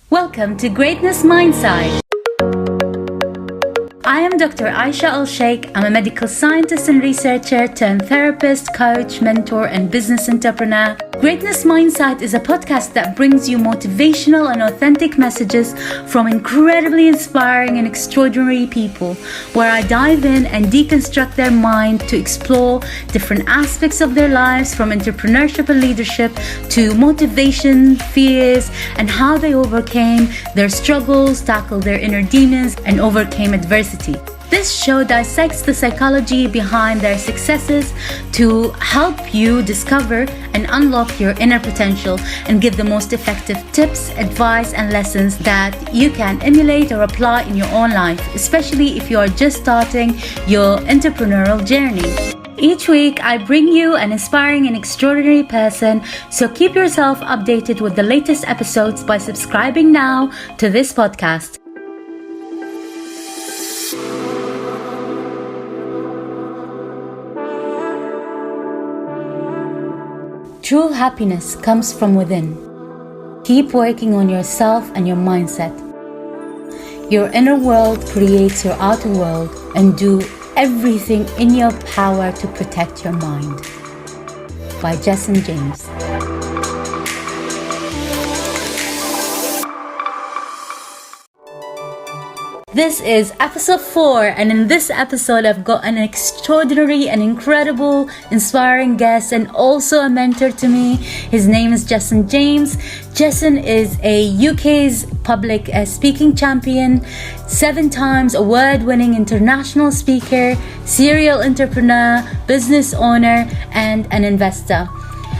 Welcome to Greatness Mindsight. I am Dr. Aisha Al-Sheikh. I'm a medical scientist and researcher turned therapist, coach, mentor, and business entrepreneur. Greatness Mindsight is a podcast that brings you motivational and authentic messages from incredibly inspiring and extraordinary people, where I dive in and deconstruct their mind to explore different aspects of their lives, from entrepreneurship and leadership to motivation, fears, and how they overcame their struggles, tackled their inner demons, and overcame adversity. This show dissects the psychology behind their successes to help you discover and unlock your inner potential and give the most effective tips, advice, and lessons that you can emulate or apply in your own life, especially if you are just starting your entrepreneurial journey. Each week, I bring you an inspiring and extraordinary person, so keep yourself updated with the latest episodes by subscribing now to this podcast. True happiness comes from within. Keep working on yourself and your mindset. Your inner world creates your outer world, and do everything in your power to protect your mind. By Jessen James. This is episode 4, and in this episode I've got an extraordinary and incredible, inspiring guest and also a mentor to me. His name is Jessen James. Jessen is a UK's public speaking champion, 7 times award-winning international speaker, serial entrepreneur, business owner, and an investor.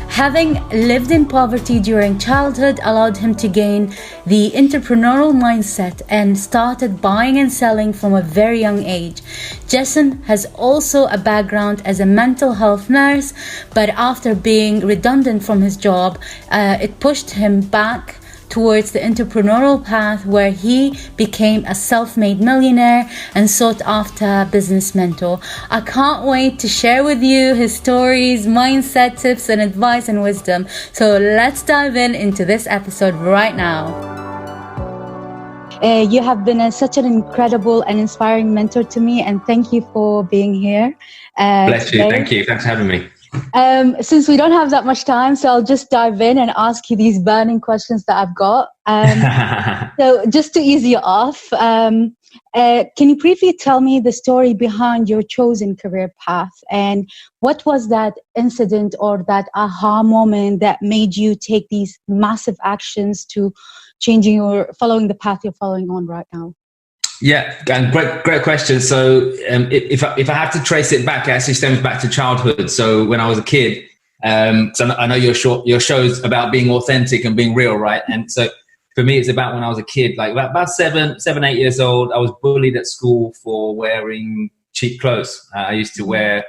Having lived in poverty during childhood allowed him to gain the entrepreneurial mindset and started buying and selling from a very young age. Jessen has also a background as a mental health nurse, but after being redundant from his job, it pushed him back towards the entrepreneurial path, where he became a self-made millionaire and sought after business mentor. I can't wait to share with you his stories, mindset tips, and advice and wisdom. So let's dive into this episode right now. You have been such an incredible and inspiring mentor to me, and thank you for being here. Bless you. Thank you. Thanks for having me. Since we don't have that much time, so I'll just dive in and ask you these burning questions that I've got. So just to ease you off, can you briefly tell me the story behind your chosen career path, and what was that incident or that aha moment that made you take these massive actions to changing or following the path you're following on right now? Yeah, and great question. So if I have to trace it back, it actually stems back to childhood. So when I was a kid, so I know your show's about being authentic and being real, right? And so for me, it's about when I was a kid, like about 7, 8 years old. I was bullied at school for wearing cheap clothes. I used to wear,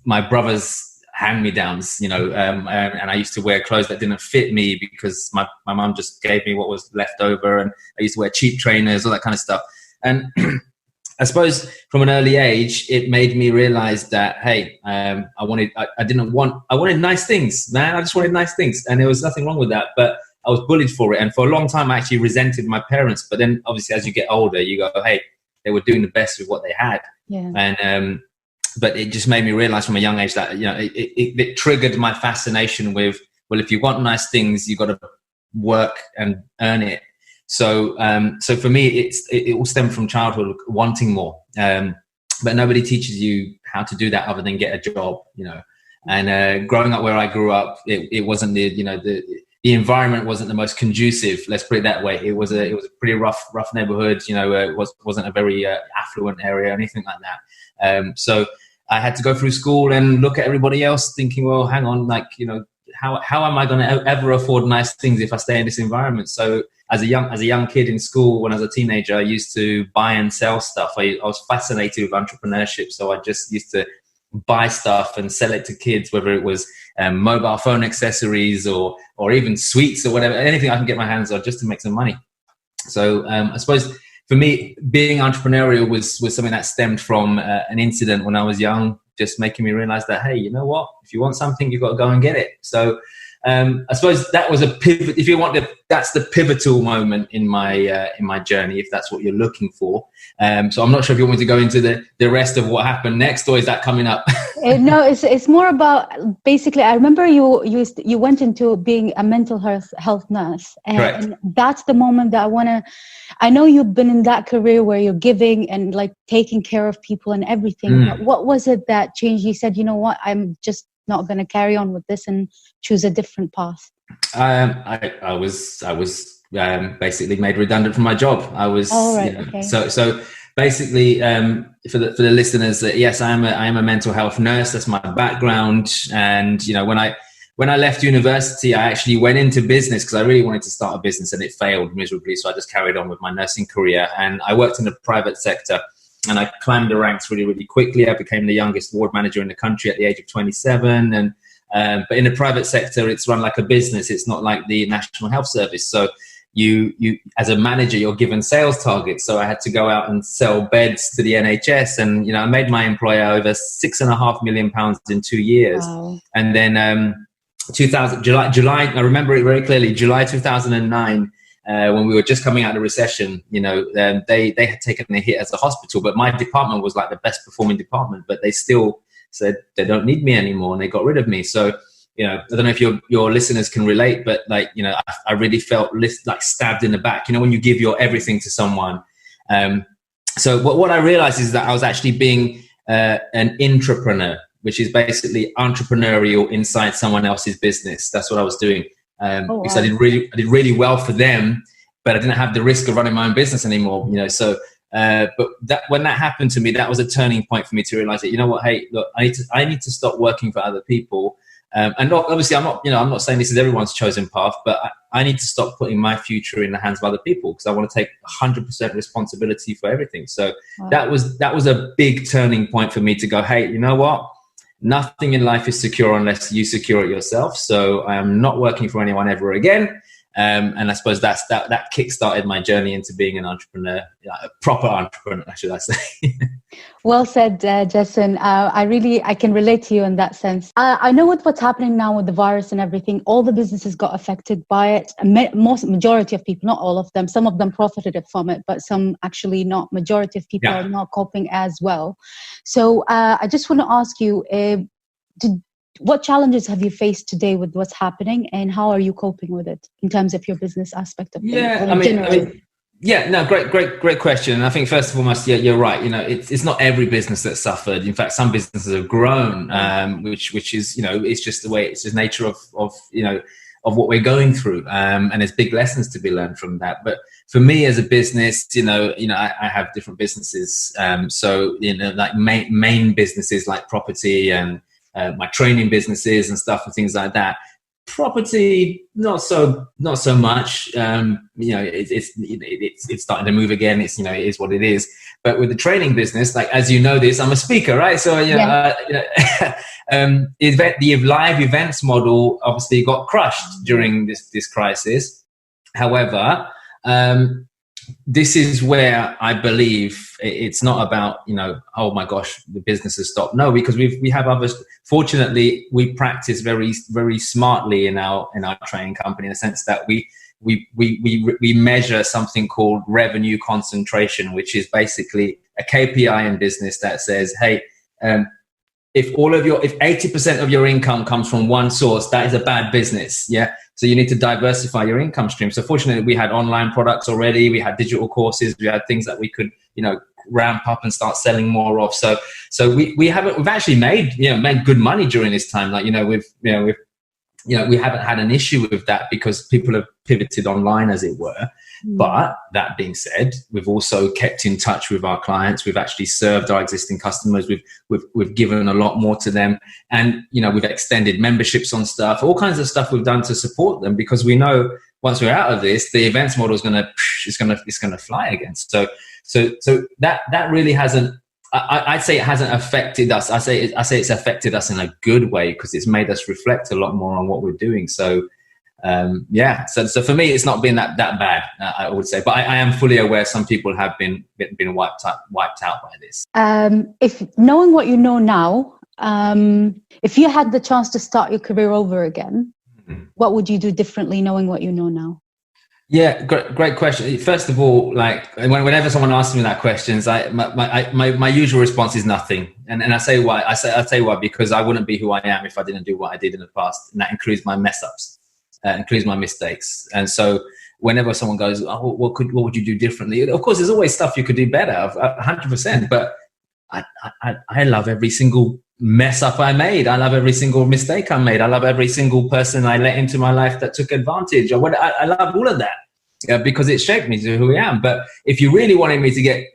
my brother's hand-me-downs, and I used to wear clothes that didn't fit me because my mum just gave me what was left over, and I used to wear cheap trainers, all that kind of stuff. And I suppose from an early age, it made me realize that, hey, I wanted nice things, man. I just wanted nice things, and there was nothing wrong with that, but I was bullied for it. And for a long time, I actually resented my parents. But then obviously as you get older, you go, hey, they were doing the best with what they had. Yeah. And, but it just made me realize from a young age that, it triggered my fascination with, well, if you want nice things, you've got to work and earn it. So, so for me, it all stemmed from childhood, wanting more. But nobody teaches you how to do that other than get a job, and, growing up where I grew up, it wasn't the environment wasn't the most conducive. Let's put it that way. It was a pretty rough neighborhood. It wasn't a very affluent area or anything like that. So I had to go through school and look at everybody else, thinking, well, hang on, how am I going to ever afford nice things if I stay in this environment? So as a young kid in school, when I was a teenager, I used to buy and sell stuff. I was fascinated with entrepreneurship, so I just used to buy stuff and sell it to kids, whether it was mobile phone accessories or even sweets or whatever, anything I can get my hands on just to make some money. So I suppose for me, being entrepreneurial was something that stemmed from an incident when I was young, just making me realize that, hey, you know what? If you want something, you've got to go and get it. So I suppose that was a pivot. If you want that's the pivotal moment in my journey, if that's what you're looking for. So I'm not sure if you want me to go into the rest of what happened next, or is that coming up? No, it's more about, basically, I remember you went into being a mental health nurse. And that's the moment that I know you've been in that career where you're giving and like taking care of people and everything. But what was it that changed? You said, you know what, I'm just not going to carry on with this and choose a different path. I was basically made redundant from my job. I was, okay. So basically, for the listeners, yes, I am a mental health nurse. That's my background. And, when I left university, I actually went into business because I really wanted to start a business, and it failed miserably. So I just carried on with my nursing career, and I worked in the private sector, and I climbed the ranks really, really quickly. I became the youngest ward manager in the country at the age of 27. And, but in the private sector, it's run like a business. It's not like the National Health Service. So you as a manager, you're given sales targets. So I had to go out and sell beds to the NHS, and I made my employer over £6.5 million in 2 years. Wow. And then July, I remember it very clearly, July 2009, when we were just coming out of the recession, they had taken a hit as a hospital, but my department was like the best performing department, but they still said they don't need me anymore, and they got rid of me. So I don't know if your listeners can relate, but like, I really felt like stabbed in the back, when you give your everything to someone. So what I realized is that I was actually being an intrapreneur, which is basically entrepreneurial inside someone else's business. That's what I was doing. Because I did really well for them, but I didn't have the risk of running my own business anymore, So, but when that happened to me, that was a turning point for me to realize that, hey, look, I need to stop working for other people. And obviously, I'm not saying this is everyone's chosen path, but I need to stop putting my future in the hands of other people, because I want to take 100% responsibility for everything. So that was a big turning point for me to go, hey, you know what? Nothing in life is secure unless you secure it yourself. So I am not working for anyone ever again. And I suppose that kickstarted my journey into being an entrepreneur, a proper entrepreneur, should I say. Well said, Jessen. I can relate to you in that sense. I know with what's happening now with the virus and everything, all the businesses got affected by it. Majority of people, not all of them, some of them profited from it, but some actually not. Majority of people are not coping as well. So I just want to ask you, what challenges have you faced today with what's happening, and how are you coping with it in terms of your business aspect of things? Great question. And I think first and foremost, you're right. It's not every business that suffered. In fact, some businesses have grown, which is, it's just the way, it's just nature of what we're going through. And there's big lessons to be learned from that. But for me as a business, I have different businesses. So, like main businesses like property and my training businesses and stuff and things like that. Property, not so much. It's starting to move again. It is what it is. But with the training business, like, as you know this, I'm a speaker, right? So the live events model obviously got crushed during this crisis. However, this is where I believe it's not about, oh my gosh, the business has stopped. No, because we have others. Fortunately, we practice very, very smartly in our training company, in the sense that we measure something called revenue concentration, which is basically a KPI in business that says, hey, if 80% of your income comes from one source, that is a bad business. Yeah. So you need to diversify your income stream. So fortunately, we had online products already. We had digital courses. We had things that we could, ramp up and start selling more of. So we've actually made good money during this time. Like, we haven't had an issue with that because people have pivoted online, as it were. But that being said, we've also kept in touch with our clients. We've actually served our existing customers. We've given a lot more to them, and we've extended memberships on stuff. All kinds of stuff we've done to support them, because we know once we're out of this, the events model is gonna fly again. So that really hasn't. I'd say it hasn't affected us. I say it's affected us in a good way, because it's made us reflect a lot more on what we're doing. So. So for me, it's not been that bad, I would say, but I am fully aware some people have been wiped out by this. If knowing what you know now, if you had the chance to start your career over again, what would you do differently knowing what you know now? Yeah, great question. First of all, like whenever someone asks me that question, my usual response is nothing. And I say why. I say why, because I wouldn't be who I am if I didn't do what I did in the past. And that includes my mess ups, includes my mistakes. And so whenever someone goes, oh, what would you do differently? Of course, there's always stuff you could do better, 100%. But I love every single mess up I made. I love every single mistake I made. I love every single person I let into my life that took advantage. I love all of that because it shaped me to who I am. But if you really wanted me to get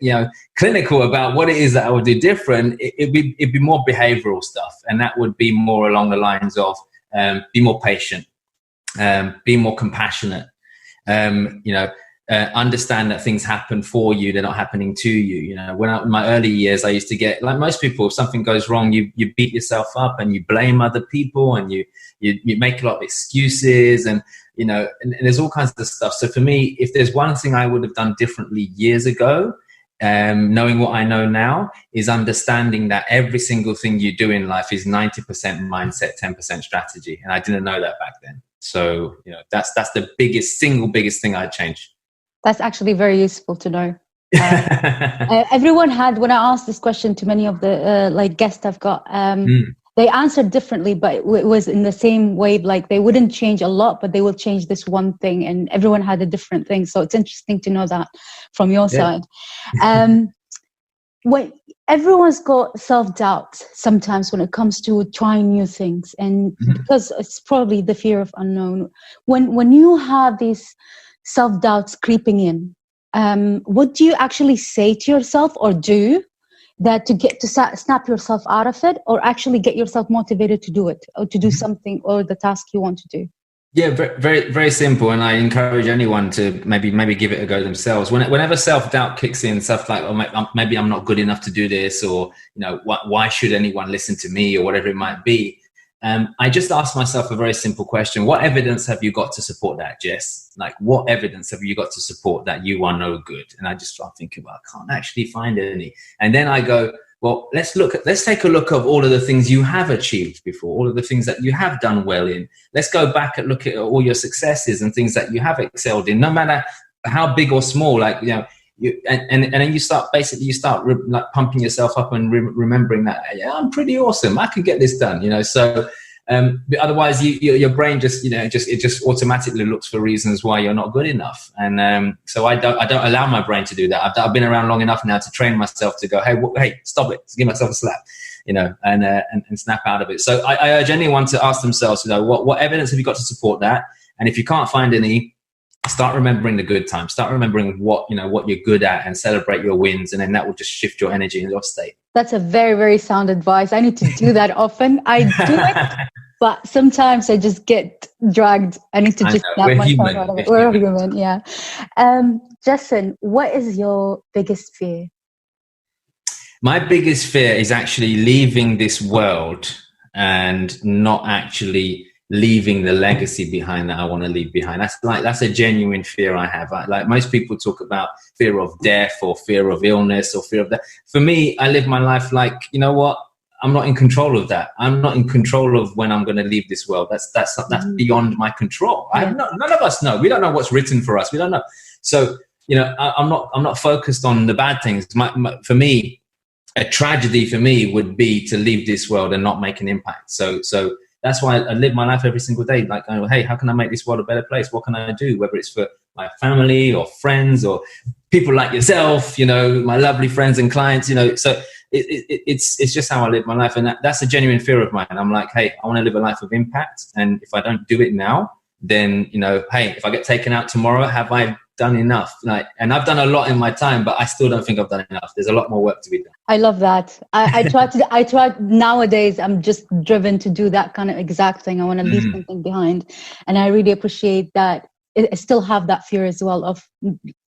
clinical about what it is that I would do different, it'd be more behavioral stuff, and that would be more along the lines of be more patient, be more compassionate. Understand that things happen for you, they're not happening to you. In my early years, I used to get, like most people, if something goes wrong, you beat yourself up and you blame other people and you make a lot of excuses and there's all kinds of stuff. So for me, if there's one thing I would have done differently years ago, knowing what I know now, is understanding that every single thing you do in life is 90% mindset, 10% strategy. And I didn't know that back then. So, that's the biggest thing I'd change. That's actually very useful to know. Everyone had, when I asked this question to many of the guests I've got, they answered differently, but it was in the same way. Like they wouldn't change a lot, but they will change this one thing. And everyone had a different thing. So it's interesting to know that from your side. When everyone's got self-doubt sometimes when it comes to trying new things, and because it's probably the fear of unknown. When you have these self-doubts creeping in, what do you actually say to yourself or do that to get to snap yourself out of it, or actually get yourself motivated to do it, or to do something or the task you want to do? Yeah, very, very simple. And I encourage anyone to maybe give it a go themselves. Whenever self-doubt kicks in, stuff like, oh, maybe I'm not good enough to do this, or, why should anyone listen to me, or whatever it might be. I just ask myself a very simple question. What evidence have you got to support that, Jess? Like, what evidence have you got to support that you are no good? And I just start thinking, well, I can't actually find any. And then I go, well, let's take a look of all of the things you have achieved before, all of the things that you have done well in. Let's go back and look at all your successes and things that you have excelled in, no matter how big or small. Like, and then you start like pumping yourself up and remembering that, yeah, I'm pretty awesome. I can get this done, So otherwise, your brain just automatically looks for reasons why you're not good enough. And so I don't allow my brain to do that. I've been around long enough now to train myself to go, hey, stop it, give myself a slap, and snap out of it. So I urge anyone to ask themselves, what evidence have you got to support that? And if you can't find any, start remembering the good times. Start remembering what you're good at, and celebrate your wins, and then that will just shift your energy and your state. That's a very, very sound advice. I need to do that often. I do it, but sometimes I just get dragged. I need to just snap myself out of it. We're human, yeah. Jessen, what is your biggest fear? My biggest fear is actually leaving this world and not actually leaving the legacy behind that I want to leave behind. That's a genuine fear I have. Like most people talk about fear of death or fear of illness or fear of that. For me, I live my life like, you know what? I'm not in control of that. I'm not in control of when I'm going to leave this world. That's beyond my control. Yeah. None of us know. We don't know what's written for us. We don't know. So, I'm not focused on the bad things. For me, a tragedy for me would be to leave this world and not make an impact. So that's why I live my life every single day. Like, hey, how can I make this world a better place? What can I do? Whether it's for my family or friends or people like yourself, my lovely friends and clients, so it's just how I live my life. And that's a genuine fear of mine. I'm like, hey, I want to live a life of impact. And if I don't do it now, then, hey, if I get taken out tomorrow, have I done enough? And I've done a lot in my time, but I still don't think I've done enough. There's a lot more work to be done. I love that. I try nowadays. I'm just driven to do that kind of exact thing. I want to leave something behind, and I really appreciate that. I still have that fear as well of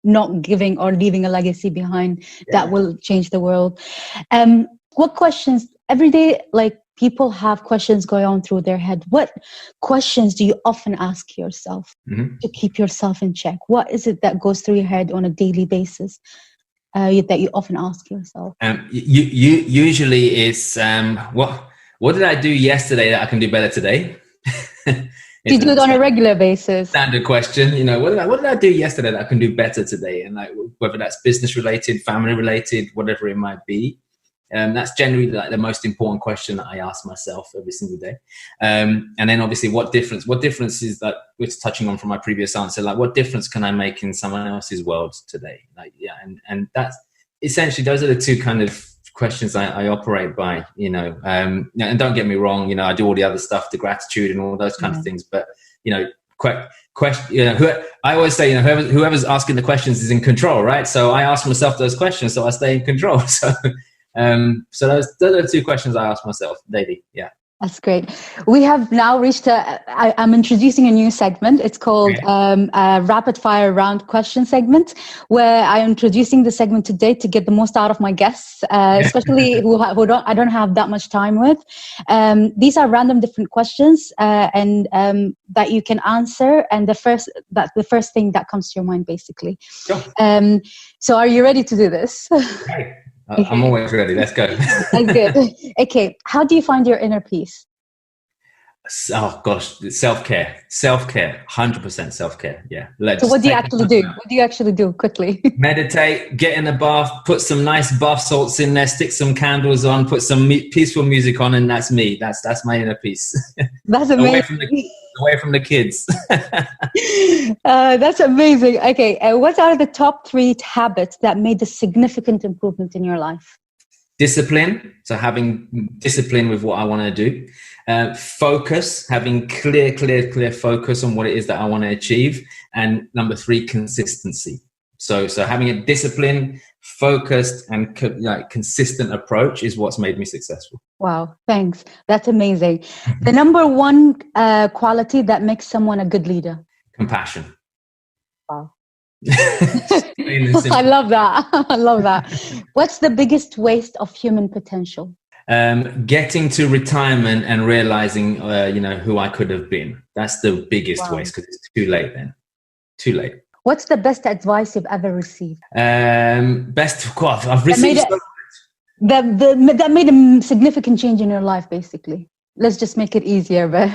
not giving or leaving a legacy behind that will change the world. What questions every day? Like, people have questions going on through their head. What questions do you often ask yourself to keep yourself in check? What is it that goes through your head on a daily basis that you often ask yourself? Usually it's, what did I do yesterday that I can do better today? Do you do it on a regular basis? Standard question, you know, what did I do yesterday that I can do better today? And like, whether that's business related, family related, whatever it might be. That's generally like the most important question that I ask myself every single day. And then obviously what difference is that, which touching on from my previous answer, like what difference can I make in someone else's world today? Like, yeah. And that's essentially, those are the two kind of questions I operate by, you know, and don't get me wrong, you know, I do all the other stuff, the gratitude and all those kind of things, but you know, question, you know, I always say, you know, whoever's asking the questions is in control, right? So I ask myself those questions, so I stay in control. So those are the two questions I ask myself daily. Yeah. That's great. We have now reached I'm introducing a new segment. It's called a rapid fire round question segment, where I'm introducing the segment today to get the most out of my guests, especially who I don't have that much time with. These are random different questions and that you can answer. And the first thing that comes to your mind, basically. Sure. So are you ready to do this? Okay. I'm always ready. Let's go. That's good. Okay. How do you find your inner peace? Oh gosh, self-care, 100% self-care. Yeah. So what do you actually do? What do you actually do quickly? Meditate, get in the bath, put some nice bath salts in there, stick some candles on, put some peaceful music on, and that's me. That's my inner peace. That's amazing. Away from the kids. That's amazing. Okay. What are the top 3 habits that made a significant improvement in your life? Discipline. So having discipline with what I want to do. Focus, having clear focus on what it is that I want to achieve. And number 3, consistency. So having a discipline, focused and consistent approach is what's made me successful. Wow, thanks. That's amazing. The number 1 quality that makes someone a good leader? Compassion. Wow. I love that. What's the biggest waste of human potential? Getting to retirement and realizing, who I could have been. That's the biggest waste, because it's too late then. Too late. What's the best advice you've ever received? I've received that made a significant change in your life, basically. Let's just make it easier. But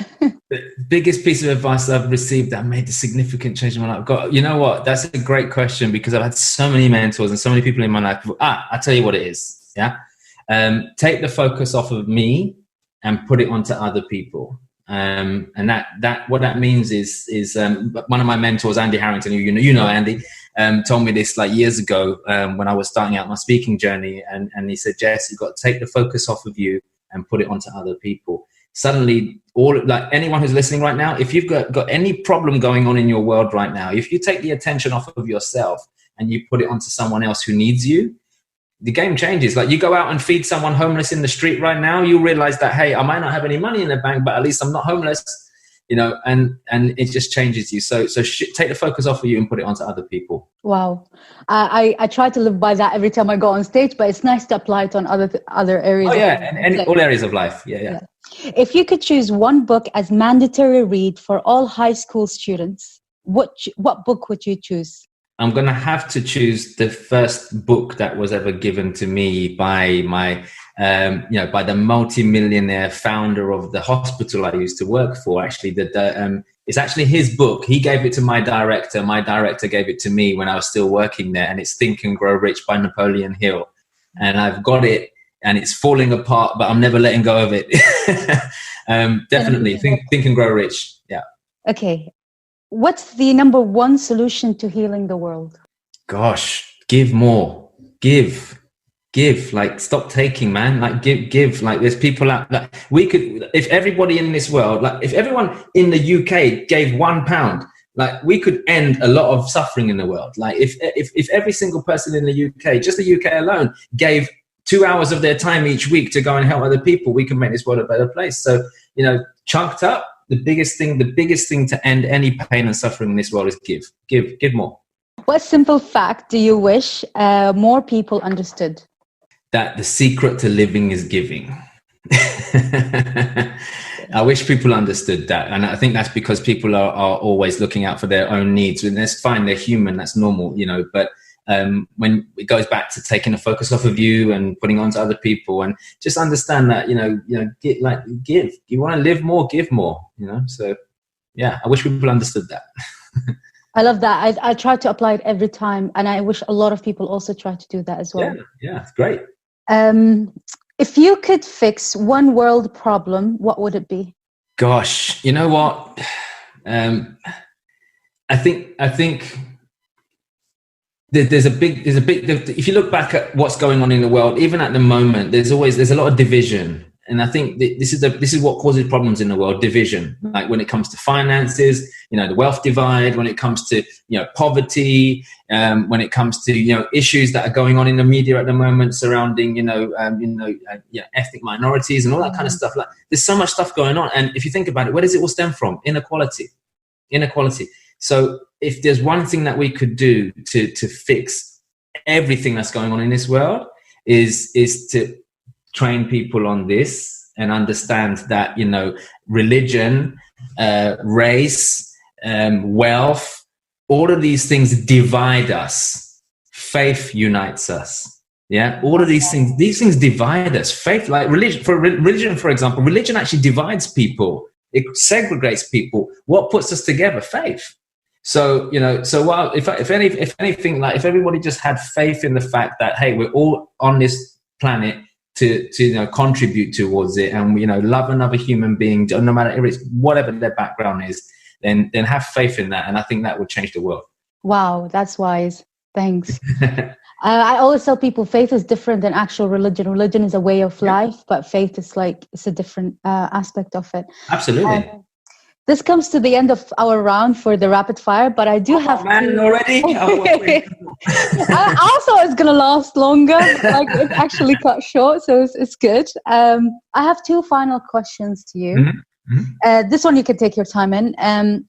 the biggest piece of advice I've received that made a significant change in my life. God, you know what? That's a great question, because I've had so many mentors and so many people in my life. I'll tell you what it is. Yeah. Take the focus off of me and put it onto other people. And that what that means is one of my mentors, Andy Harrington, who you know Andy, told me this like years ago when I was starting out my speaking journey, and he said, Jess, you've got to take the focus off of you and put it onto other people. Suddenly, anyone who's listening right now, if you've got any problem going on in your world right now, if you take the attention off of yourself and you put it onto someone else who needs you, the game changes. Like, you go out and feed someone homeless in the street right now, you realize that, hey, I might not have any money in the bank, but at least I'm not homeless, and it just changes you. So take the focus off of you and put it onto other people. Wow. I try to live by that every time I go on stage, but it's nice to apply it on other areas. Oh yeah, and all areas of life. Yeah. If you could choose one book as mandatory read for all high school students, what book would you choose? I'm going to have to choose the first book that was ever given to me by my, by the multi-millionaire founder of the hospital I used to work for. Actually, it's actually his book. He gave it to my director. My director gave it to me when I was still working there. And it's Think and Grow Rich by Napoleon Hill. And I've got it, and it's falling apart, but I'm never letting go of it. Definitely, Think and Grow Rich. Yeah. Okay. What's the number 1 solution to healing the world? Gosh, give more. Give. Like, stop taking, man. Like, give. Like, there's people out. Like, we could, if everybody in this world, like, if everyone in the UK gave £1, like, we could end a lot of suffering in the world. Like, if every single person in the UK, just the UK alone, gave 2 hours of their time each week to go and help other people, we can make this world a better place. So, chunked up. The biggest thing to end any pain and suffering in this world is give more. What simple fact do you wish more people understood? That the secret to living is giving. I wish people understood that. And I think that's because people are always looking out for their own needs. And that's fine, they're human, that's normal, but when it goes back to taking the focus off of you and putting on to other people, and just understand that, give. You want to live more, give more, so. Yeah, I wish people understood that. I love that. I try to apply it every time, and I wish a lot of people also try to do that as well. Yeah, it's great. If you could fix one world problem, what would it be? Gosh, you know what? I think there's a big. If you look back at what's going on in the world, even at the moment, there's a lot of division. And I think this is what causes problems in the world: division. Like when it comes to finances, the wealth divide. When it comes to poverty, when it comes to issues that are going on in the media at the moment surrounding ethnic minorities and all that kind of stuff. Like there's so much stuff going on. And if you think about it, where does it all stem from? Inequality. So if there's one thing that we could do to fix everything that's going on in this world is to train people on this and understand that, religion, race, wealth, all of these things divide us. Faith unites us. Yeah. All of these things divide us. Faith, like religion, for example, religion actually divides people. It segregates people. What puts us together? Faith. So, while if anything, like if everybody just had faith in the fact that, hey, we're all on this planet to contribute towards it, and love another human being, no matter if it's whatever their background is, then have faith in that, and I think that would change the world. Wow, that's wise. Thanks. I always tell people faith is different than actual religion. Religion is a way of life, but faith is it's a different aspect of it. Absolutely. This comes to the end of our round for the rapid fire, but I do have to... already? I also it's going to last longer. It actually cut short, so it's good. I have two final questions to you. Mm-hmm. This one you can take your time in.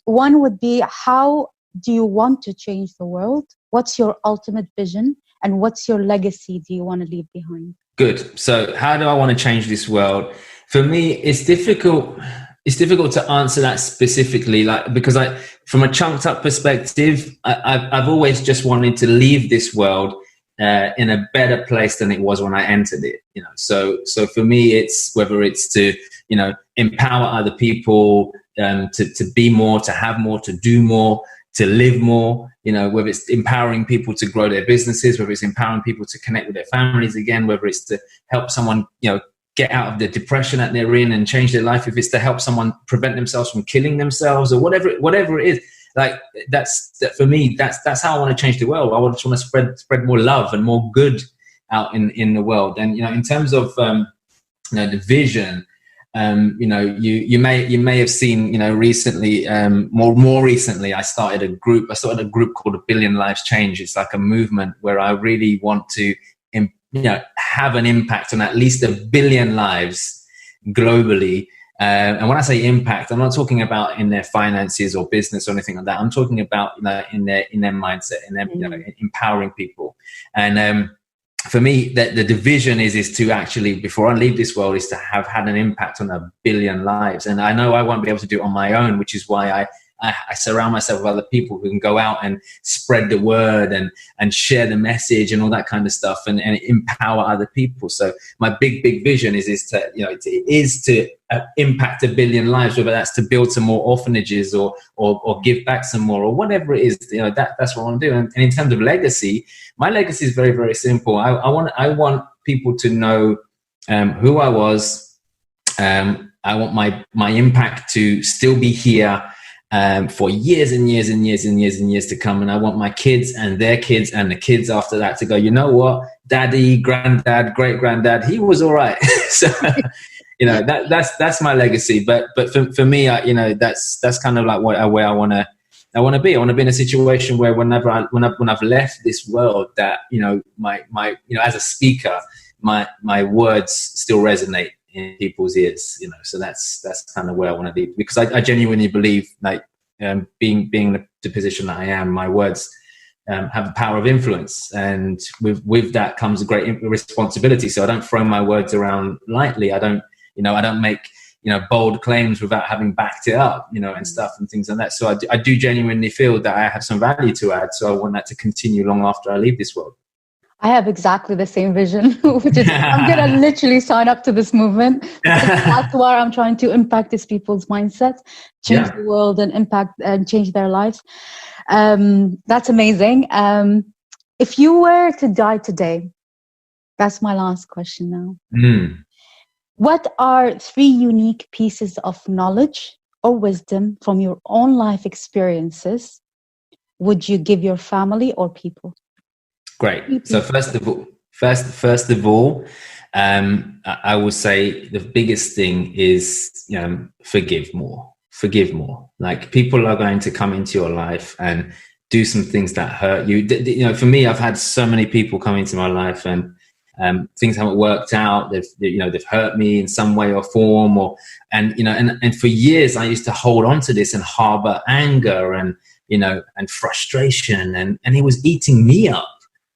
One would be, how do you want to change the world? What's your ultimate vision? And what's your legacy do you want to leave behind? Good. So how do I want to change this world? For me, it's difficult to answer that specifically, because from a chunked up perspective, I've always just wanted to leave this world in a better place than it was when I entered it. So for me, it's whether it's to empower other people, to be more, to have more, to do more, to live more. Whether it's empowering people to grow their businesses, whether it's empowering people to connect with their families again, whether it's to help someone get out of the depression that they're in and change their life, if it's to help someone prevent themselves from killing themselves or whatever it is, for me, that's how I want to change the world. I just want to spread more love and more good out in the world. And in terms of the vision, you may have seen recently, more recently, I started a group called A Billion Lives Change. It's like a movement where I really want to have an impact on at least 1 billion lives globally. And when I say impact, I'm not talking about in their finances or business or anything like that. I'm talking about in their mindset, in their empowering people. And for me, the division is to actually, before I leave this world, is to have had an impact on 1 billion lives. And I know I won't be able to do it on my own, which is why I surround myself with other people who can go out and spread the word and share the message and all that kind of stuff and empower other people. So my big vision is to impact 1 billion lives, whether that's to build some more orphanages or give back some more or whatever it is. That's what I want to do. And in terms of legacy, my legacy is very, very simple. I want people to know who I was. I want my impact to still be here for years and years and years and years and years to come. And I want my kids and their kids and the kids after that to go, you know what, daddy, granddad, great granddad, he was all right. So, that's my legacy. But for me, that's kind of like where I want to be. I want to be in a situation where when I've left this world, that, my as a speaker, my words still resonate in people's ears, so that's kind of where I want to be, because I genuinely believe being in the position that I am, my words have the power of influence, and with that comes a great responsibility. So I don't throw my words around lightly. I don't make bold claims without having backed it up, and stuff and things like that. So I do genuinely feel that I have some value to add. So I want that to continue long after I leave this world. I have exactly the same vision, which is I'm going to literally sign up to this movement. That's why I'm trying to impact these people's mindsets, change the world and impact and change their lives. That's amazing. If you were to die today, that's my last question now. What are 3 unique pieces of knowledge or wisdom from your own life experiences would you give your family or people? Great. So first of all, I would say the biggest thing is forgive more. Forgive more. Like, people are going to come into your life and do some things that hurt you. For me, I've had so many people come into my life and things haven't worked out. They've hurt me in some way or form, and for years I used to hold on to this and harbor anger and frustration, and it was eating me up.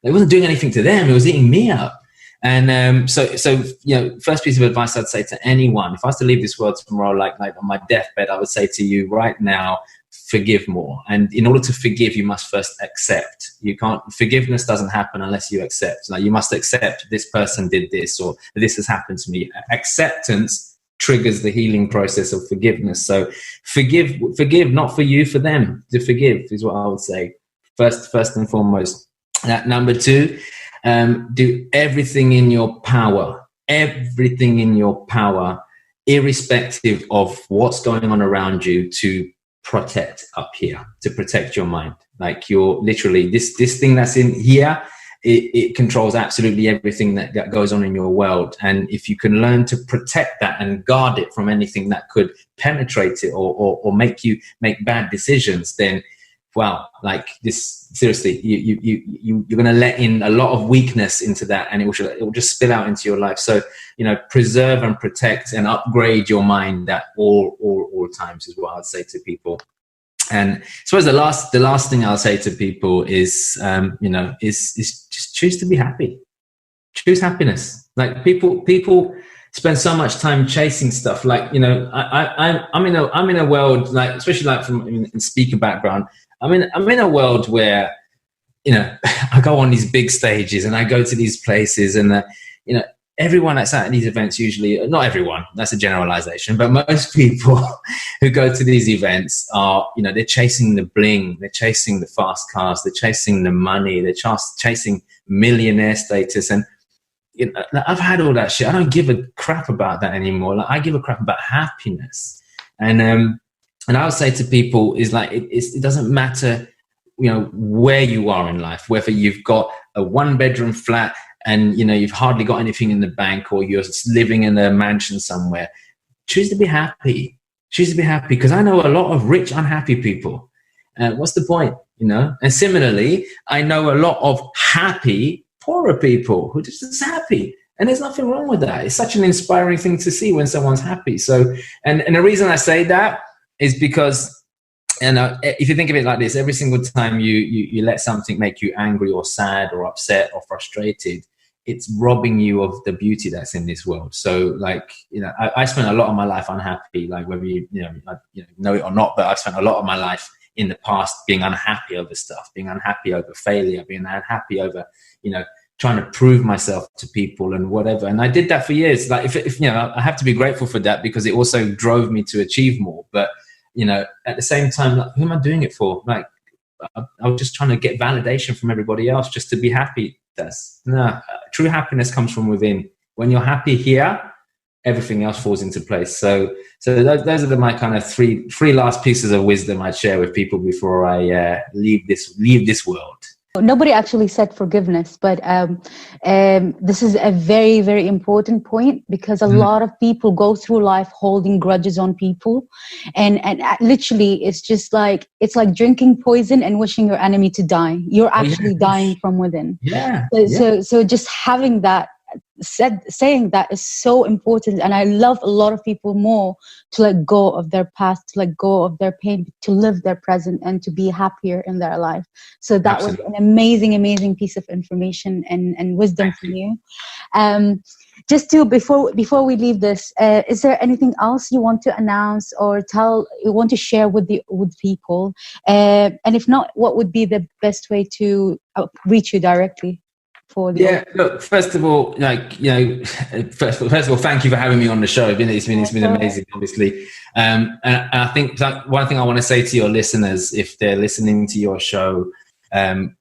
It wasn't doing anything to them. It was eating me up. And so first piece of advice I'd say to anyone, if I was to leave this world tomorrow, like on my deathbed, I would say to you right now, forgive more. And in order to forgive, you must first accept. Forgiveness doesn't happen unless you accept. Like, you must accept this person did this, or this has happened to me. Acceptance triggers the healing process of forgiveness. So forgive, not for you, for them. To forgive is what I would say. First and foremost. Number 2, do everything in your power, irrespective of what's going on around you, to protect up here, to protect your mind. Like, you're literally, this thing that's in here, it controls absolutely everything that goes on in your world. And if you can learn to protect that and guard it from anything that could penetrate it or make you make bad decisions, then wow, like this, seriously, you're going to let in a lot of weakness into that, and it will just spill out into your life. So, preserve and protect and upgrade your mind at all times is what I'd say to people. And I suppose the last thing I'll say to people is, is just choose to be happy. Choose happiness. Like, people spend so much time chasing stuff. Like, I'm in a world, like, especially like from in speaker background. I'm in a world where, I go on these big stages and I go to these places, and everyone that's at these events, usually, not everyone, that's a generalization, but most people who go to these events are, they're chasing the bling, they're chasing the fast cars, they're chasing the money, they're chasing millionaire status. And I've had all that shit. I don't give a crap about that anymore. Like, I give a crap about happiness. And I would say to people is, like, it doesn't matter, where you are in life, whether you've got a 1-bedroom flat and, you've hardly got anything in the bank, or you're living in a mansion somewhere. Choose to be happy. Choose to be happy. Because I know a lot of rich, unhappy people. What's the point? And similarly, I know a lot of happy, poorer people who are just happy. And there's nothing wrong with that. It's such an inspiring thing to see when someone's happy. So, and the reason I say that is because, if you think of it like this, every single time you let something make you angry or sad or upset or frustrated, it's robbing you of the beauty that's in this world. So, like, I spent a lot of my life unhappy, like, whether you know it or not, but I've spent a lot of my life in the past being unhappy over stuff, being unhappy over failure, being unhappy over, trying to prove myself to people and whatever. And I did that for years. Like, if I have to be grateful for that, because it also drove me to achieve more. But at the same time, like, who am I doing it for? Like, I was just trying to get validation from everybody else just to be happy. True happiness comes from within. When you're happy here, everything else falls into place. So those are my kind of three last pieces of wisdom I'd share with people before I leave this world. Nobody actually said forgiveness, but this is a very, very important point, because a lot of people go through life holding grudges on people, and literally it's like drinking poison and wishing your enemy to die. You're actually dying from within. So just having that saying that is so important. And I love a lot of people more to let go of their past, to let go of their pain, to live their present, and to be happier in their life. So that was an amazing piece of information and wisdom from you. Just to before we leave this, is there anything else you want to announce or you want to share with people? And if not, what would be the best way to reach you directly? for the Yeah, look, first of all, thank you for having me on the show. It's been amazing, obviously. And I think that one thing I want to say to your listeners, if they're listening to your show,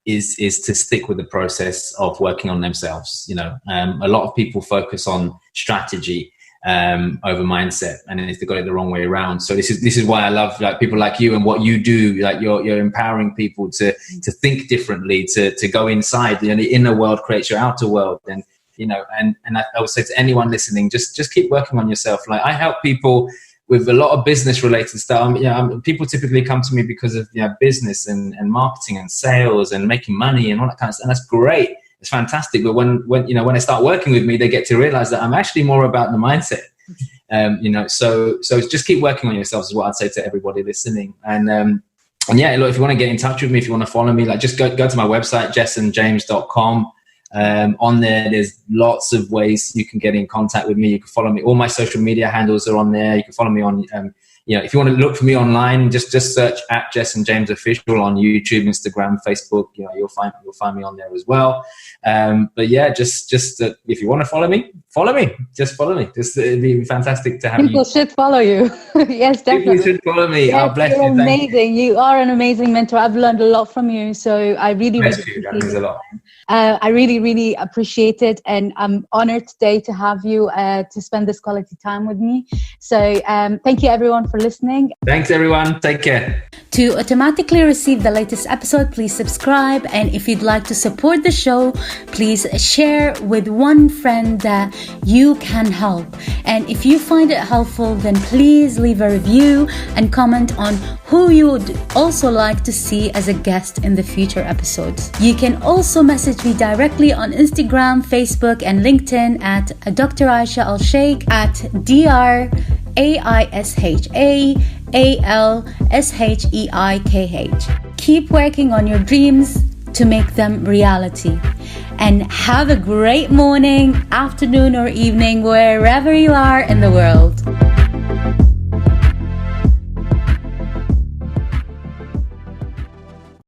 is to stick with the process of working on themselves. A lot of people focus on strategy over mindset, and then they got it the wrong way around. So this is why I love people like you and what you do. You're empowering people to think differently, to go inside. The inner world creates your outer world, and I would say to anyone listening, just keep working on yourself. I help people with a lot of business related stuff. People typically come to me because of business and marketing and sales and making money and all that kind of stuff, and that's great. It's fantastic. But when they start working with me, they get to realize that I'm actually more about the mindset. So just keep working on yourselves is what I'd say to everybody listening. And look, if you want to get in touch with me, if you want to follow me, just go to my website, jessenjames.com. On there's lots of ways you can get in contact with me. You can follow me. All my social media handles are on there. You can follow me on, if you want to look for me online, just search at Jessen James Official on YouTube, Instagram, Facebook. You'll find me on there as well. Just if you want to follow me. Just follow me. It'd be fantastic to have People should follow you. Yes, definitely. People should follow me. Yes, Oh, bless you're you. amazing. You are an amazing mentor. I've learned a lot from you. So I really, Bless you. That means a lot. I really, really appreciate it. And I'm honored today to have you to spend this quality time with me. So thank you everyone for listening. Thanks everyone. Take care. To automatically receive the latest episode, please subscribe. And if you'd like to support the show, please share with one friend that you can help. And if you find it helpful, then please leave a review and comment on who you would also like to see as a guest in the future episodes. You can also message me directly on Instagram, Facebook, and LinkedIn at Dr. Aisha Al-Sheikh at DrAishaAlSheikh. Keep working on your dreams to make them reality. And have a great morning, afternoon, or evening wherever you are in the world.